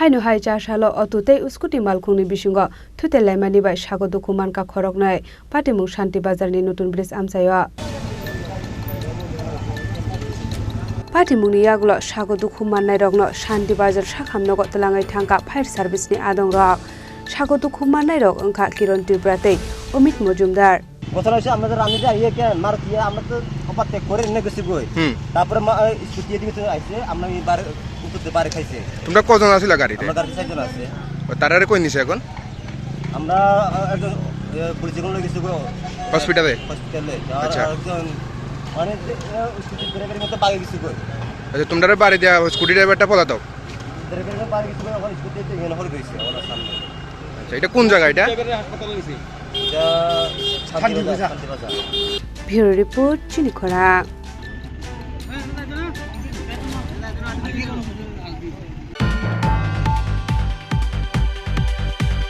Haino hai Chasalo Thutei Scooty Malkhungni Bisingo Thutailaimani bai Sago Dukho Mankha Khoroknwi Patimung Shanti Bazar ni nutun bridge amsayo. Patimungni yagulo Sago Dukho mannai rokno Shanti Bazar sakhamnogo tlangai thangka fire service ni adong rok. Sago Dukho mannai rok wngkha Kiron Tripura tei Omit Mojumdar. বছর হইছে আমাদের আমি যে আইয়ে কে মার কি আমরা তো কপাত টেক করে এনে গেছি গই তারপরে স্কুটি দিকে তো আইছে আমরা এবার উঠতে পারে খাইছে তোমরা কজন আছিলা গাড়িতে আমরা গাড়িতে চারজন আছে তারারে কই নিছে এখন আমরা একজন পুলিশ কোন লই গেছি গো হসপিটালে আচ্ছা একজন মানে স্কুটি ড্রাইভারের মতো বাগে গেছি গই আচ্ছা তোমরা বাড়ি দেয়া স্কুটি ড্রাইভারটা পলা দাও ড্রাইভারের বাগে গেছি গো এখন স্কুটিতে গেল হল গইছে ওনার সামনে আচ্ছা এটা কোন জায়গা এটা ড্রাইভারের হাসপাতালে গেছি শান্তি বাজার Bureau report Chini Khorang.